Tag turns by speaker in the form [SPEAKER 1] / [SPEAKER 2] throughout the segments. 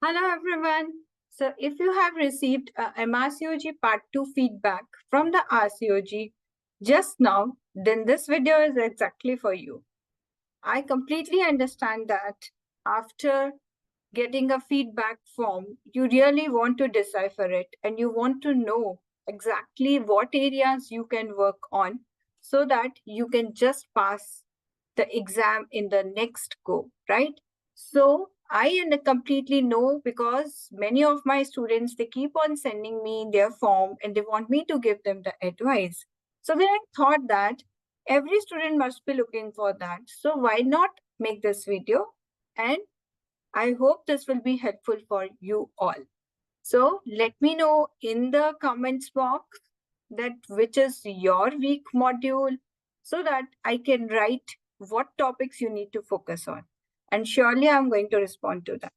[SPEAKER 1] Hello everyone. So if you have received a MRCOG Part 2 feedback from the RCOG just now, then this video is exactly for you. I completely understand that after getting a feedback form, you really want to decipher it and you want to know exactly what areas you can work on so that you can just pass the exam in the next go, right? So completely know because many of my students, they keep on sending me their form and they want me to give them the advice. So then I thought that every student must be looking for that. So why not make this video? And I hope this will be helpful for you all. So let me know in the comments box that which is your week module so that I can write what topics you need to focus on. And surely I'm going to respond to that.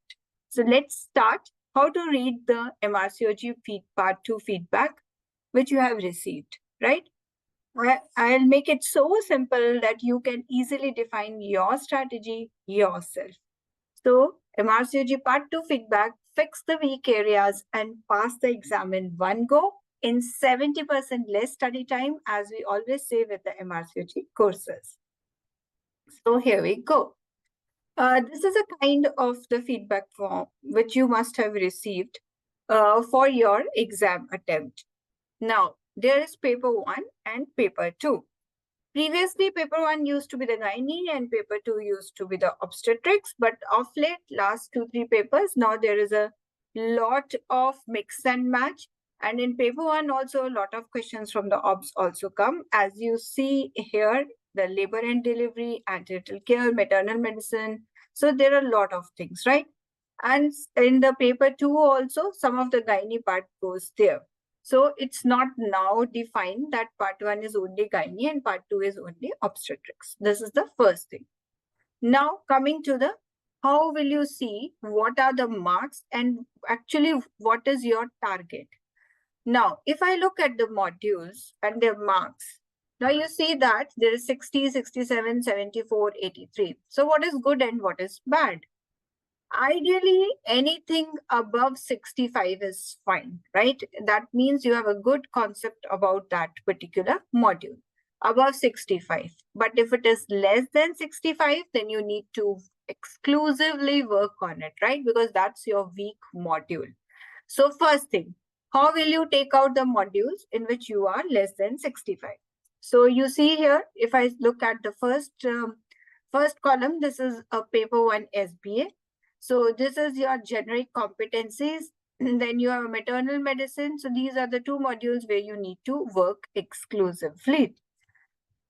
[SPEAKER 1] So let's start how to read the MRCOG part 2 feedback which you have received, right? I'll make it so simple that you can easily define your strategy yourself. So MRCOG Part 2 feedback, fix the weak areas and pass the exam in one go in 70% less study time, as we always say with the MRCOG courses. So here we go. This is a kind of the feedback form which you must have received for your exam attempt. Now, there is paper 1 and paper 2. Previously, paper 1 used to be the gynae and paper 2 used to be the obstetrics. But of late, last 2-3 papers, now there is a lot of mix and match. And in paper 1 also, a lot of questions from the obs also come. As you see here, the labor and delivery, antenatal care, maternal medicine. So there are a lot of things, right? And in the paper 2 also, some of the gynae part goes there. So it's not now defined that part 1 is only gynae and part 2 is only obstetrics. This is the first thing. Now coming to the how will you see what are the marks and actually what is your target. Now, if I look at the modules and their marks, now you see that there is 60, 67, 74, 83. So what is good and what is bad? Ideally, anything above 65 is fine, right? That means you have a good concept about that particular module above 65. But if it is less than 65, then you need to exclusively work on it, right? Because that's your weak module. So first thing, how will you take out the modules in which you are less than 65? So you see here, if I look at the first column, this is a paper 1 SBA. So this is your generic competencies. Then you have maternal medicine. So these are the two modules where you need to work exclusively.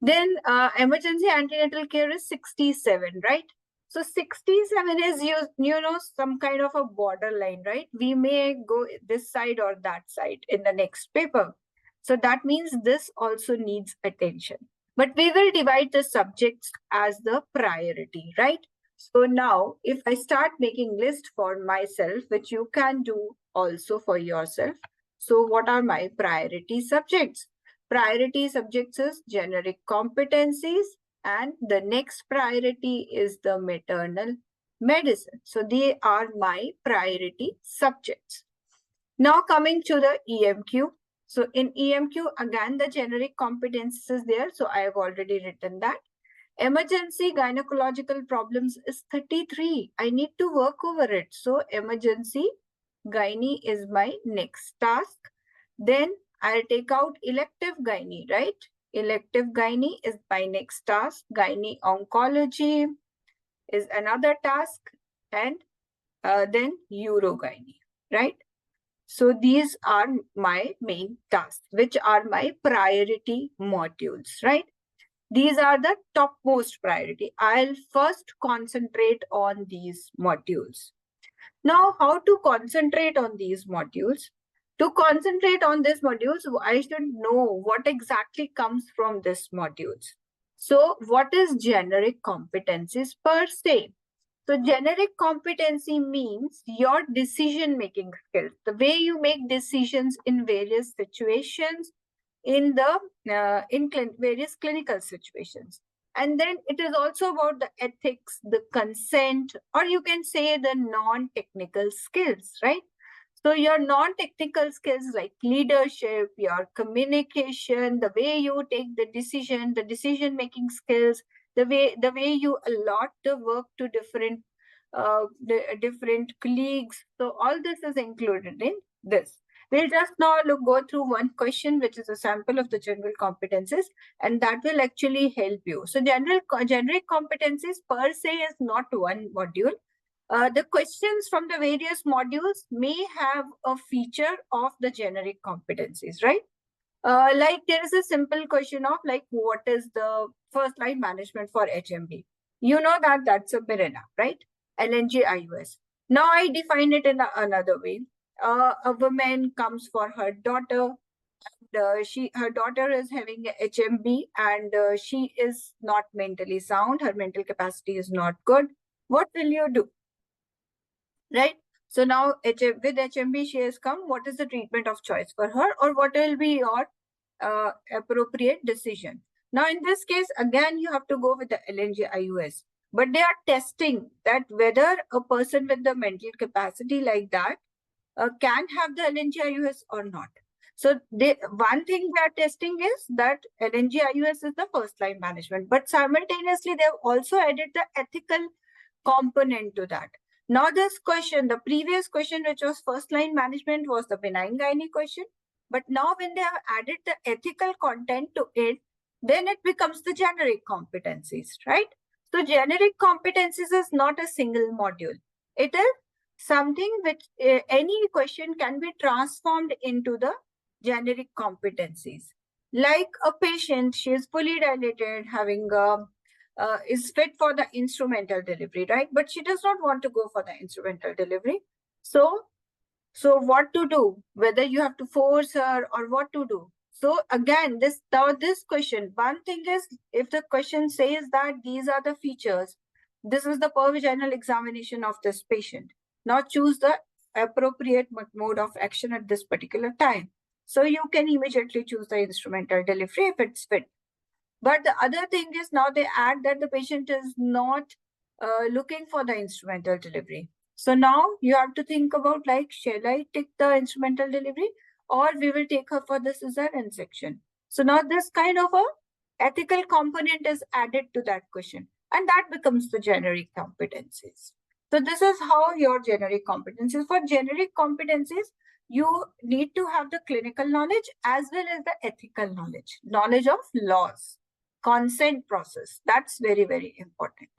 [SPEAKER 1] Then emergency antenatal care is 67, right? So 67 is some kind of a borderline, right? We may go this side or that side in the next paper. So that means this also needs attention. But we will divide the subjects as the priority, right? So now if I start making list for myself, which you can do also for yourself. So what are my priority subjects? Priority subjects is generic competencies, and the next priority is the maternal medicine. So they are my priority subjects. Now coming to the EMQ. So in EMQ, again, the generic competencies is there. So I have already written that. Emergency gynecological problems is 33. I need to work over it. So emergency gynae is my next task. Then I'll take out elective gynae, right? Elective gynae is my next task. Gynae oncology is another task. And then urogynae, right? So these are my main tasks, which are my priority modules, right? These are the topmost priority. I'll first concentrate on these modules. Now, how to concentrate on these modules? To concentrate on these modules, I should know what exactly comes from these modules. So what is generic competencies per se? So generic competency means your decision-making skills, the way you make decisions in various situations, in various clinical situations. And then it is also about the ethics, the consent, or you can say the non-technical skills, right? So your non-technical skills like leadership, your communication, the way you take the decision-making skills, the way you allot the work to different colleagues. So all this is included in this. We'll just now go through one question, which is a sample of the general competencies, and that will actually help you. So generic competencies per se is not one module. The questions from the various modules may have a feature of the generic competencies, right? Like there is a simple question of like, what is the first line management for HMB? You know that that's a Mirena, right? LNG IUS. Now I define it in another way. A woman comes for her daughter. Her daughter is having a HMB and she is not mentally sound. Her mental capacity is not good. What will you do? Right? So now with HMB, she has come. What is the treatment of choice for her, or what will be your appropriate decision? Now, in this case, again, you have to go with the LNG IUS, but they are testing that whether a person with the mental capacity like that can have the LNG IUS or not. So one thing they are testing is that LNG IUS is the first line management, but simultaneously they have also added the ethical component to that. Now this question, the previous question, which was first line management, was the benign gynae question. But now when they have added the ethical content to it, then it becomes the generic competencies, right? So generic competencies is not a single module. It is something which any question can be transformed into the generic competencies. Like a patient, she is fully dilated, having is fit for the instrumental delivery, right? But she does not want to go for the instrumental delivery. So what to do? Whether you have to force her or what to do? So again, this question, one thing is, if the question says that these are the features, this is the per-vaginal examination of this patient. Now choose the appropriate mode of action at this particular time. So you can immediately choose the instrumental delivery if it's fit. But the other thing is now they add that the patient is not looking for the instrumental delivery. So now you have to think about like, shall I take the instrumental delivery or we will take her for the cesarean section? So now this kind of a ethical component is added to that question, and that becomes the generic competencies. So this is how your generic competencies. For generic competencies, you need to have the clinical knowledge as well as the ethical knowledge of laws, consent process. That's very, very important.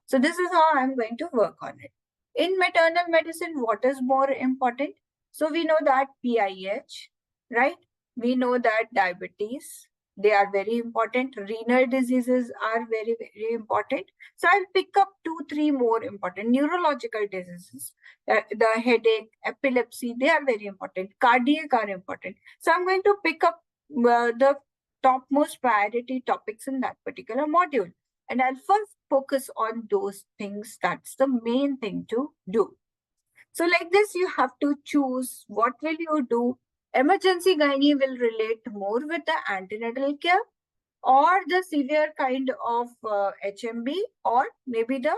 [SPEAKER 1] So this is how I'm going to work on it. In maternal medicine, what is more important? So we know that PIH, right? We know that diabetes, they are very important. Renal diseases are very, very important. So I'll pick up 2-3 more important. Neurological diseases, the headache, epilepsy, they are very important. Cardiac are important. So I'm going to pick up the topmost priority topics in that particular module. And I'll first focus on those things. That's the main thing to do. So like this, you have to choose what will you do. Emergency gynae will relate more with the antenatal care or the severe kind of HMB, or maybe the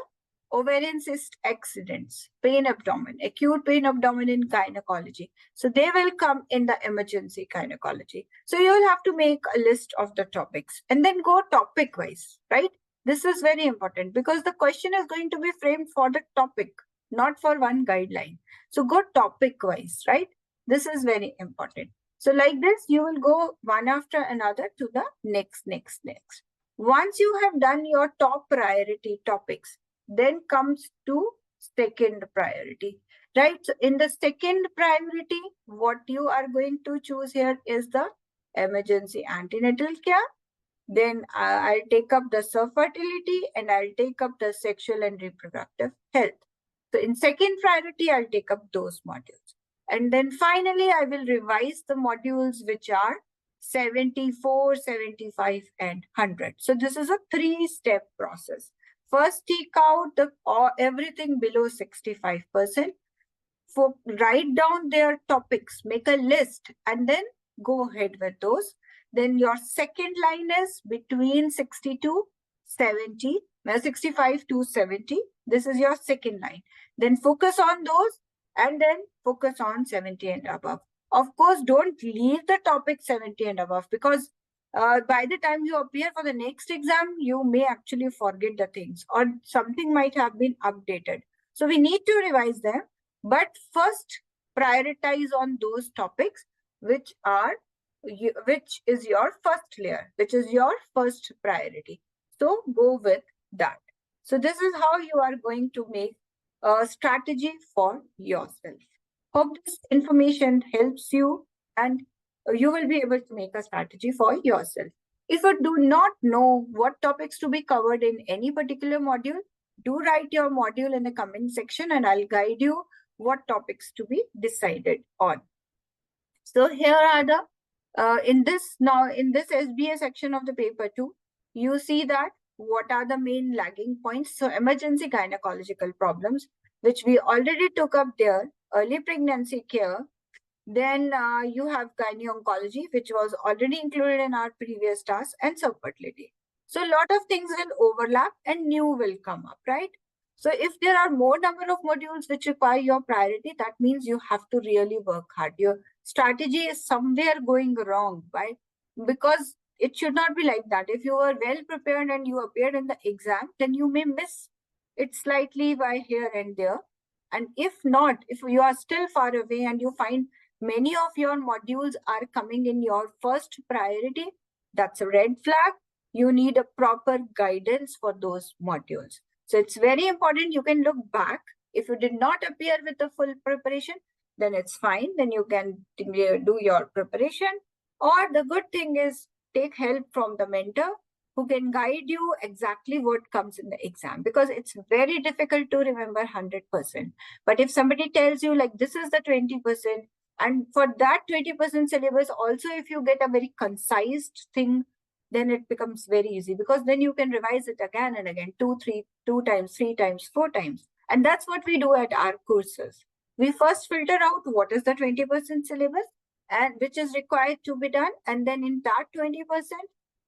[SPEAKER 1] ovarian cyst accidents, pain abdomen, acute pain abdomen in gynecology. So they will come in the emergency gynecology. So you will have to make a list of the topics and then go topic wise, right? This is very important because the question is going to be framed for the topic, not for one guideline. So go topic wise, right? This is very important. So like this, you will go one after another to the next. Once you have done your top priority topics, then comes to second priority, right? So in the second priority, what you are going to choose here is the emergency antenatal care. Then I'll take up the fertility and I'll take up the sexual and reproductive health. So in second priority, I'll take up those modules. And then finally, I will revise the modules which are 74, 75, and 100. So this is a 3-step process. First, take out everything below 65%. Write down their topics, make a list, and then go ahead with those. Then your second line is between 62, 70, 65 to 70. This is your second line. Then focus on those and then focus on 70 and above. Of course, don't leave the topic 70 and above, because by the time you appear for the next exam, you may actually forget the things or something might have been updated. So we need to revise them. But first, prioritize on those topics which is your first layer, which is your first priority. So go with that. So this is how you are going to make a strategy for yourself. Hope this information helps you and you will be able to make a strategy for yourself. If you do not know what topics to be covered in any particular module, do write your module in the comment section and I'll guide you what topics to be decided on. So here are the, in this SBA section of the paper 2, you see that what are the main lagging points. So emergency gynecological problems, which we already took up there, early pregnancy care. Then you have gynae-oncology, which was already included in our previous task, and subfertility. So a lot of things will overlap and new will come up, right? So if there are more number of modules which require your priority, that means you have to really work hard. Your strategy is somewhere going wrong, right? Because it should not be like that. If you are well prepared and you appeared in the exam, then you may miss it slightly by here and there. And if not, if you are still far away and you find many of your modules are coming in your first priority, that's a red flag. You need a proper guidance for those modules. So it's very important. You can look back. If you did not appear with the full preparation, then it's fine. Then you can do your preparation. Or the good thing is take help from the mentor who can guide you exactly what comes in the exam, because it's very difficult to remember 100%. But if somebody tells you like this is the 20%, and for that 20% syllabus also, if you get a very concise thing, then it becomes very easy, because then you can revise it again and again, two times, 3 times, 4 times. And that's what we do at our courses. We first filter out what is the 20% syllabus and which is required to be done. And then in that 20%,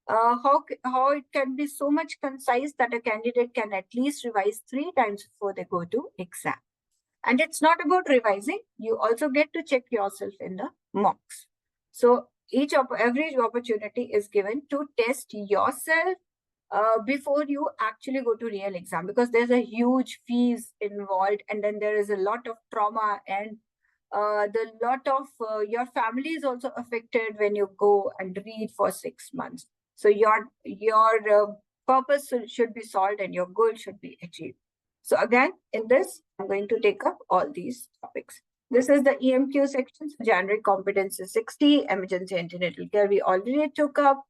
[SPEAKER 1] how it can be so much concise that a candidate can at least revise 3 times before they go to exam. And it's not about revising. You also get to check yourself in the mocks. So every opportunity is given to test yourself before you actually go to real exam, because there's a huge fees involved, and then there is a lot of trauma, and your family is also affected when you go and read for 6 months. So your purpose should be solved and your goal should be achieved. So again, in this, I'm going to take up all these topics. This is the EMQ section. So generic competence is 60, emergency antenatal care we already took up,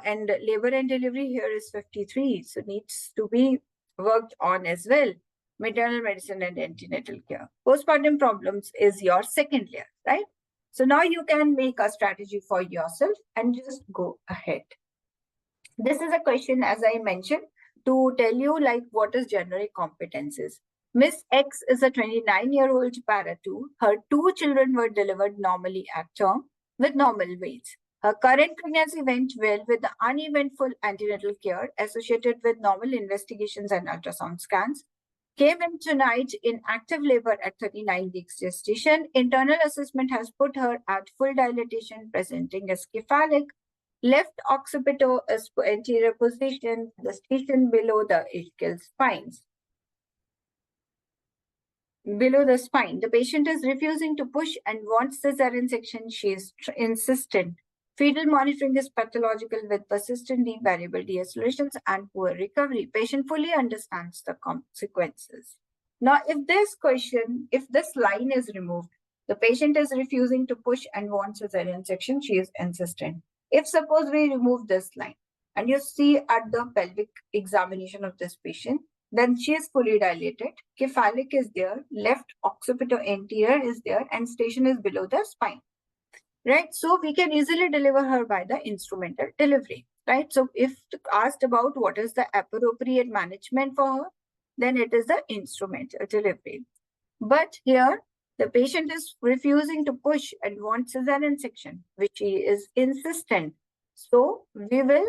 [SPEAKER 1] and labor and delivery here is 53. So needs to be worked on as well. Maternal medicine and antenatal care. Postpartum problems is your second layer, right? So now you can make a strategy for yourself and just go ahead. This is a question, as I mentioned, to tell you like what is generic competences. Miss X is a 29-year-old para 2. Her 2 children were delivered normally at term with normal weights. Her current pregnancy went well with the uneventful antenatal care associated with normal investigations and ultrasound scans. Came in tonight in active labor at 39 weeks gestation. Internal assessment has put her at full dilatation, presenting as cephalic. Left occipital is anterior position, the station below the ischial spines. Below the spine, the patient is refusing to push and wants cesarean section. She is insistent. Fetal monitoring is pathological with persistent deep variable decelerations and poor recovery. Patient fully understands the consequences. Now, if this line is removed, the patient is refusing to push and wants cesarean section, she is insistent. If suppose we remove this line and you see at the pelvic examination of this patient, then she is fully dilated, cephalic is there, left occipital anterior is there, and station is below the spine, right? So we can easily deliver her by the instrumental delivery, right? So if asked about what is the appropriate management for her, then it is the instrumental delivery. But here, the patient is refusing to push and wants cesarean section, which he is insistent. So we will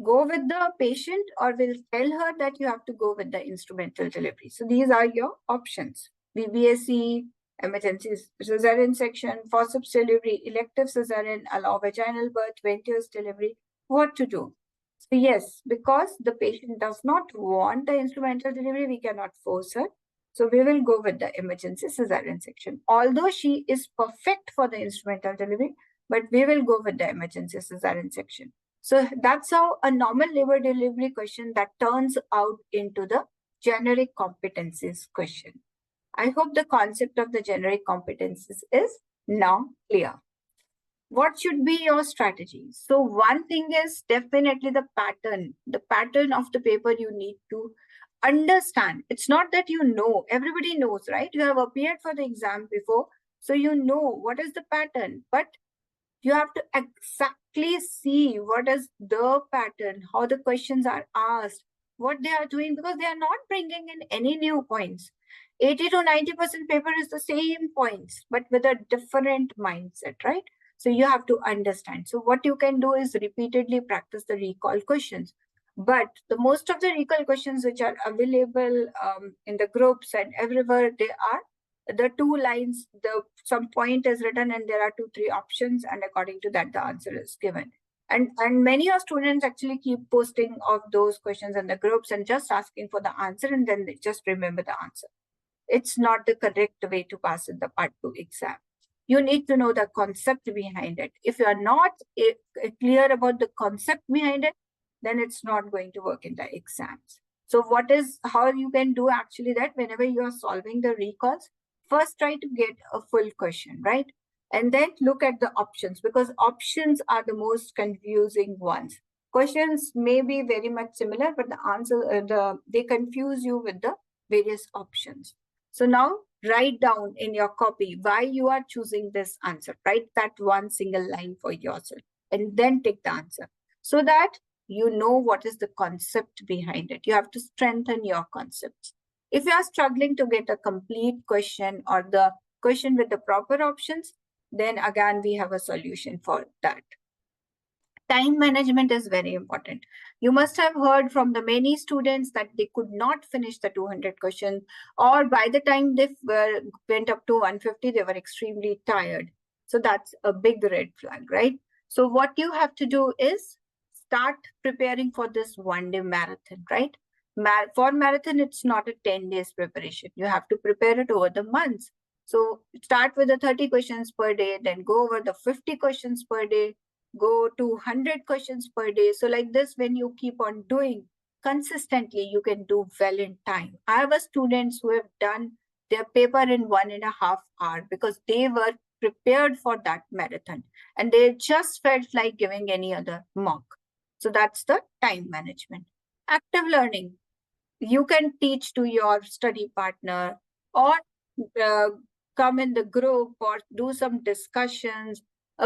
[SPEAKER 1] go with the patient, or we'll tell her that you have to go with the instrumental delivery. So these are your options: VBAC, emergency cesarean section, forceps delivery, elective cesarean, allow vaginal birth, venous delivery. What to do? So yes, because the patient does not want the instrumental delivery, we cannot force her. So we will go with the emergency cesarean section. Although she is perfect for the instrumental delivery, but we will go with the emergency cesarean section. So that's how a normal labor delivery question that turns out into the generic competencies question. I hope the concept of the generic competencies is now clear. What should be your strategy? So one thing is definitely the pattern of the paper you need to understand. It's not that you know, everybody knows, right? You have appeared for the exam before, so you know what is the pattern, but you have to exactly see what is the pattern, how the questions are asked, what they are doing, because they are not bringing in any new points. 80 to 90% paper is the same points, but with a different mindset, right? So you have to understand. So what you can do is repeatedly practice the recall questions. But the most of the recall questions which are available in the groups and everywhere, they are the two lines, some point is written and there are 2-3 options, and according to that the answer is given. And many of students actually keep posting of those questions in the groups and just asking for the answer, and then they just remember the answer. It's not the correct way to pass in the part 2 exam. You need to know the concept behind it. If you are not clear about the concept behind it, then it's not going to work in the exams. So how you can do actually that whenever you are solving the recalls, first try to get a full question, right? And then look at the options, because options are the most confusing ones. Questions may be very much similar, but the answer, they confuse you with the various options. So now write down in your copy why you are choosing this answer. Write that one single line for yourself and then take the answer, so that you know what is the concept behind it. You have to strengthen your concepts. If you are struggling to get a complete question or the question with the proper options, then again, we have a solution for that. Time management is very important. You must have heard from the many students that they could not finish the 200 questions, or by the time they went up to 150, they were extremely tired. So that's a big red flag, right? So what you have to do is start preparing for this one-day marathon, right? For marathon, it's not a 10 days preparation. You have to prepare it over the months. So start with the 30 questions per day, then go over the 50 questions per day, go to 100 questions per day. So like this, when you keep on doing consistently, you can do well in time. I have students who have done their paper in 1.5 hours because they were prepared for that marathon and they just felt like giving any other mock. So that's the time management. Active learning. You can teach to your study partner, or come in the group, or do some discussions.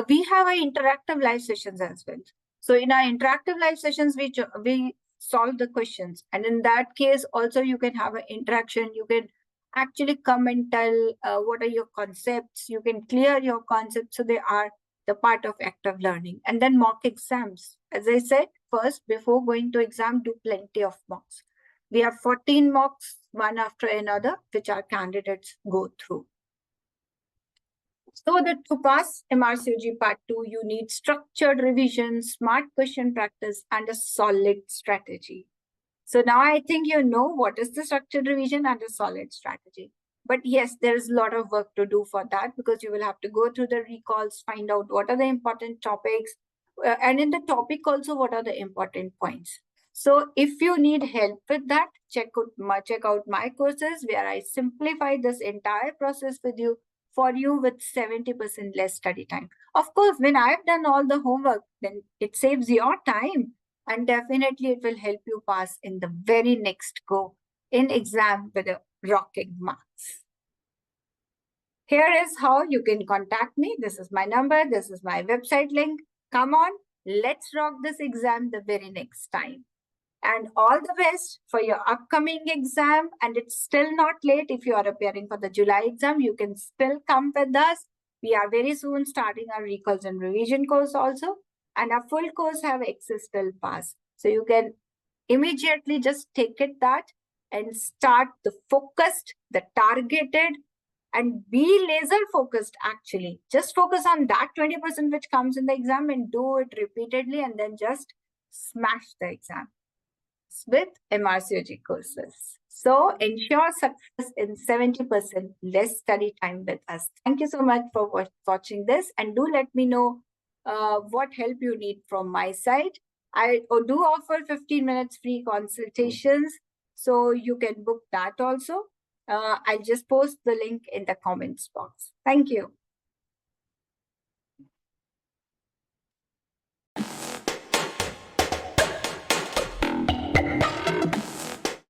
[SPEAKER 1] We have our interactive live sessions as well. So in our interactive live sessions, we solve the questions. And in that case, also you can have an interaction. You can actually come and tell what are your concepts. You can clear your concepts. So they are the part of active learning. And then mock exams. As I said, first, before going to exam, do plenty of mocks. We have 14 mocks, one after another, which our candidates go through. So that to pass MRCOG Part 2, you need structured revision, smart question practice, and a solid strategy. So now I think you know what is the structured revision and a solid strategy. But yes, there is a lot of work to do for that, because you will have to go through the recalls, find out what are the important topics, and in the topic also, what are the important points. So if you need help with that, check out my courses, where I simplify this entire process with you, for you, with 70% less study time. Of course, when I've done all the homework, then it saves your time, and definitely it will help you pass in the very next go in exam with a rocking marks. Here is how you can contact me. This is my number. This is my website link. Come on, let's rock this exam the very next time. And all the best for your upcoming exam. And it's still not late. If you are appearing for the July exam, you can still come with us. We are very soon starting our recalls and revision course also. And our full course have access till pass. So you can immediately just take it that and start the focused, the targeted, and be laser focused actually. Just focus on that 20% which comes in the exam and do it repeatedly and then just smash the exam with MRCOG courses. So ensure success in 70% less study time with us. Thank you so much for watching this, and do let me know what help you need from my side. I do offer 15 minutes free consultations, so you can book that also. I'll just post the link in the comments box. Thank you.